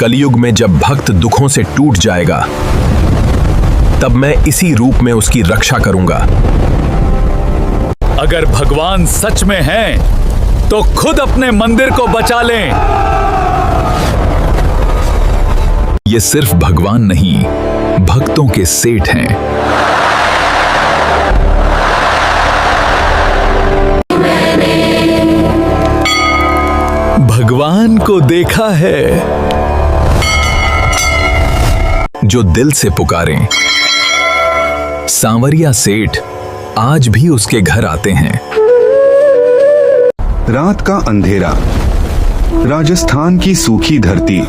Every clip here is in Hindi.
कलयुग में जब भक्त दुखों से टूट जाएगा, तब मैं इसी रूप में उसकी रक्षा करूंगा। अगर भगवान सच में हैं, तो खुद अपने मंदिर को बचा लें। ये सिर्फ भगवान नहीं, भक्तों के सेठ हैं। भगवान को देखा है। जो दिल से पुकारें, सांवरिया सेठ आज भी उसके घर आते हैं। रात का अंधेरा, राजस्थान की सूखी धरती,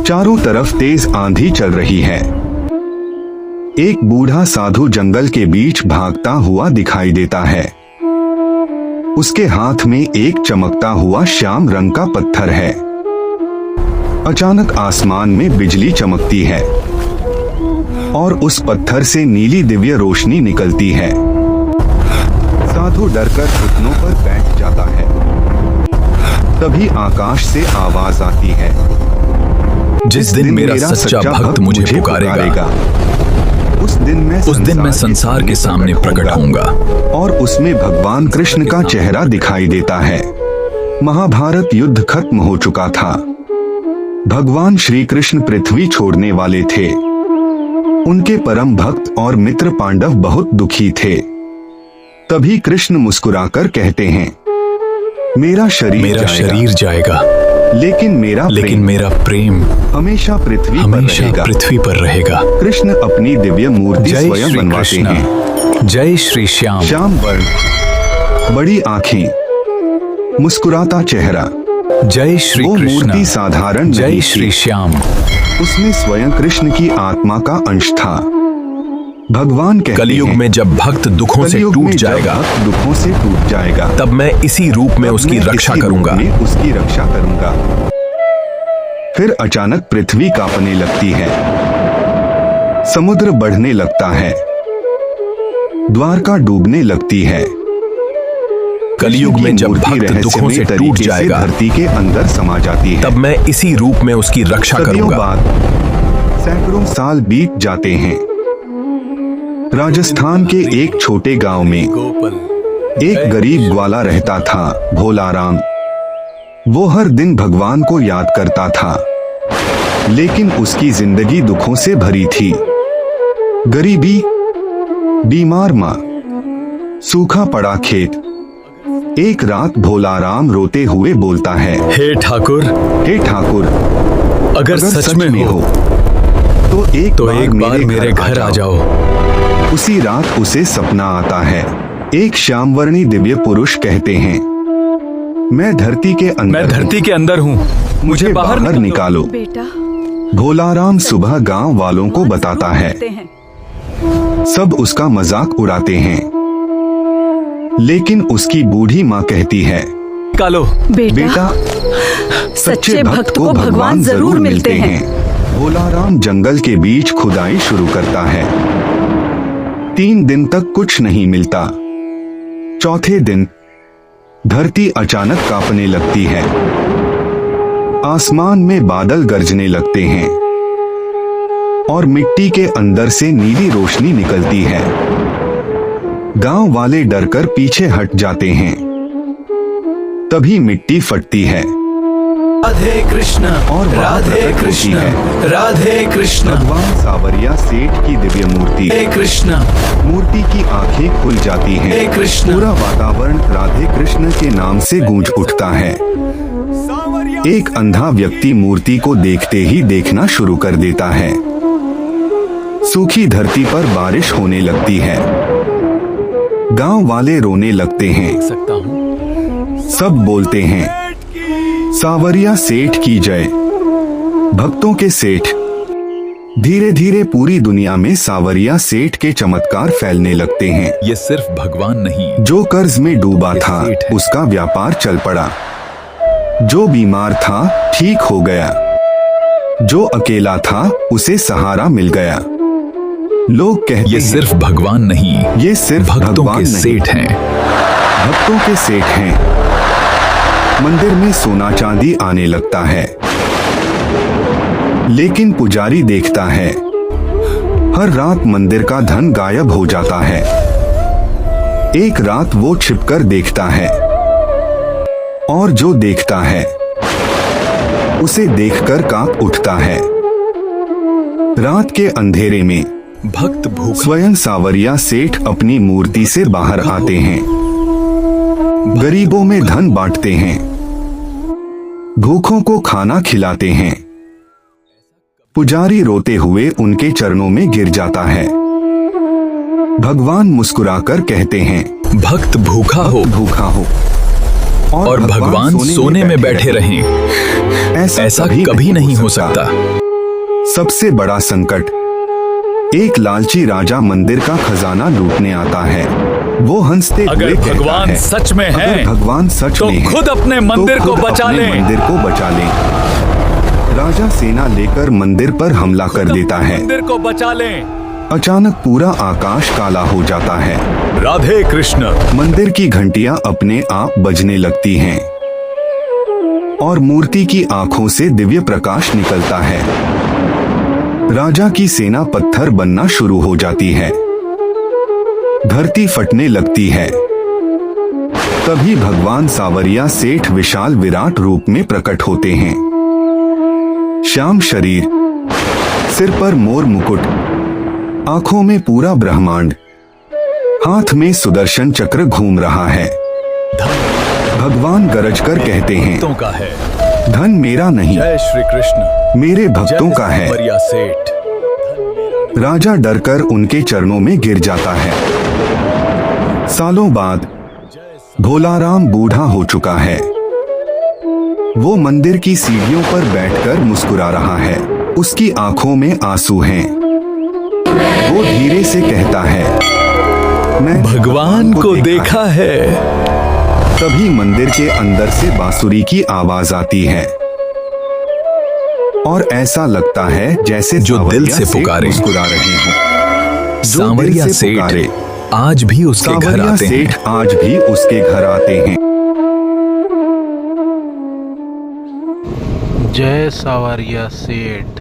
चारों तरफ तेज आंधी चल रही है। एक बूढ़ा साधु जंगल के बीच भागता हुआ दिखाई देता है। उसके हाथ में एक चमकता हुआ श्याम रंग का पत्थर है। अचानक आसमान में बिजली चमकती है और उस पत्थर से नीली दिव्य रोशनी निकलती है। साधु डरकर घुटनों पर बैठ जाता है। तभी आकाश से आवाज आती है, जिस दिन मेरा सच्चा भक्त मुझे पुकारेगा, उस दिन मैं संसार के सामने प्रकट होऊंगा। और उसमें भगवान कृष्ण का चेहरा दिखाई देता है। महाभारत युद्ध खत्म हो चुका था। भगवान श्री कृष्ण पृथ्वी छोड़ने वाले थे। उनके परम भक्त और मित्र पांडव बहुत दुखी थे। तभी कृष्ण मुस्कुराकर कहते हैं, मेरा शरीर जाएगा, लेकिन मेरा प्रेम हमेशा पृथ्वी पर रहेगा। कृष्ण अपनी दिव्य मूर्ति स्वयं बनवाते हैं। जय श्री श्याम। श्याम वर्ण, बड़ी आंखें, मुस्कुराता चेहरा। जय श्री वो कृष्ण। मूर्ति साधारण जय नहीं श्री थी। श्याम। उसमें स्वयं कृष्ण की आत्मा का अंश था। भगवान कहते कलयुग हैं, में जब भक्त दुखों से कलयुग टूट में जब जाएगा, भक्त दुखों से टूट जाएगा, तब मैं इसी रूप में उसकी रक्षा करूंगा। उसकी रक्षा करूंगा। फिर अचानक पृथ्वी कांपने लगती है। समुद्र बढ़ने लगता है। द्वारका डूबने लगती है। कलयुग में जब भक्त दुखों से टूट जाएगा, धरती के अंदर समा जाती है। तब मैं इसी रूप में उसकी रक्षा सदियों करूंगा। बाद सैकड़ों साल बीत जाते हैं। राजस्थान के एक छोटे गांव में एक गरीब ग्वाला रहता था, भोलाराम। वो हर दिन भगवान को याद करता था, लेकिन उसकी जिंदगी दुखों से भरी थी। गरीबी, बीमार माँ, सूखा पड़ा खेत। एक रात भोलाराम रोते हुए बोलता है, हे ठाकुर, अगर सच में हो तो एक बार मेरे घर आ जाओ। उसी रात उसे सपना आता है। एक श्यामवर्णी दिव्य पुरुष कहते हैं, मैं धरती के अंदर हूँ, मुझे बाहर निकालो। बेटा, भोलाराम सुबह गांव वालों को बताता है। सब उसका मजाक उड़ाते हैं, लेकिन उसकी बूढ़ी माँ कहती है, निकालो। बेटा, सच्चे भक्त को भगवान जरूर मिलते हैं। भोलाराम जंगल के बीच खुदाई शुरू करता है। 3 दिन तक कुछ नहीं मिलता। चौथे दिन धरती अचानक कांपने लगती है। आसमान में बादल गरजने लगते हैं और मिट्टी के अंदर से नीली रोशनी निकलती है। गांव वाले डरकर पीछे हट जाते हैं। तभी मिट्टी फटती है राधे कृष्ण और राधे कृष्ण, राधे कृष्ण। भगवान सांवरिया सेठ की दिव्य मूर्ति, हे कृष्ण। मूर्ति की आंखें खुल जाती हैं। हे कृष्ण। पूरा वातावरण राधे कृष्ण के नाम से गूंज उठता है। एक अंधा व्यक्ति मूर्ति को देखते ही देखना शुरू कर देता है। सूखी धरती पर बारिश होने लगती है। गांव वाले रोने लगते हैं। सब बोलते हैं, सांवरिया सेठ की जय, भक्तों के सेठ। धीरे धीरे पूरी दुनिया में सांवरिया सेठ के चमत्कार फैलने लगते हैं। ये सिर्फ भगवान नहीं, जो कर्ज में डूबा था उसका व्यापार चल पड़ा। जो बीमार था ठीक हो गया। जो अकेला था उसे सहारा मिल गया। लोग कहते हैं, ये सिर्फ भगवान नहीं, ये सिर्फ भक्तों भगवान के नहीं, सेठ हैं। भक्तों के सेठ हैं। मंदिर में सोना चांदी आने लगता है। लेकिन पुजारी देखता है हर रात मंदिर का धन गायब हो जाता है। एक रात वो छिपकर देखता है और जो देखता है उसे देखकर कांप उठता है। रात के अंधेरे में भक्त भूखा स्वयं सांवरिया सेठ अपनी मूर्ति से बाहर आते हैं, गरीबों में धन बांटते हैं, भूखों को खाना खिलाते हैं। पुजारी रोते हुए उनके चरणों में गिर जाता है। भगवान मुस्कुराकर कहते हैं, भक्त भूखा हो भूखा हो और भगवान सोने में बैठे रहें, ऐसा कभी नहीं हो सकता। सबसे बड़ा संकट, एक लालची राजा मंदिर का खजाना लूटने आता है। वो हंसते हुए अगर कहता भगवान है, सच में अगर हैं, भगवान सच तो में हैं, खुद अपने मंदिर तो को खुद बचा अपने लें। मंदिर को बचा लें। राजा सेना लेकर मंदिर पर हमला कर देता है। मंदिर को बचा लें। अचानक पूरा आकाश काला हो जाता है। राधे कृष्ण। मंदिर की घंटियां अपने आप बजने लगती हैं और मूर्ति की आंखों से दिव्य प्रकाश निकलता है। राजा की सेना पत्थर बनना शुरू हो जाती है, धरती फटने लगती है। तभी भगवान सांवरिया सेठ विशाल विराट रूप में प्रकट होते हैं। श्याम शरीर, सिर पर मोर मुकुट, आंखों में पूरा ब्रह्मांड, हाथ में सुदर्शन चक्र घूम रहा है। भगवान गरज कर कहते हैं, भक्तों का है। धन मेरा नहीं, जय श्री कृष्ण। मेरे भक्तों का है। सांवरिया सेठ। राजा डरकर उनके चरणों में गिर जाता है। सालों बाद भोलाराम बूढ़ा हो चुका है। वो मंदिर की सीढ़ियों पर बैठकर मुस्कुरा रहा है। उसकी आंखों में आंसू हैं। वो धीरे से कहता है, मैं भगवान को देखा है। तभी मंदिर के अंदर से बांसुरी की आवाज आती है और ऐसा लगता है जैसे जो दिल से सांवरिया पुकारे। सेठ मुस्कुरा रहे हों। जो सांवरिया दिल से पुकारे। सेठ आज भी उसके घर सांवरिया आते हैं। सेठ आज भी उसके घर आते हैं। जय सांवरिया सेठ।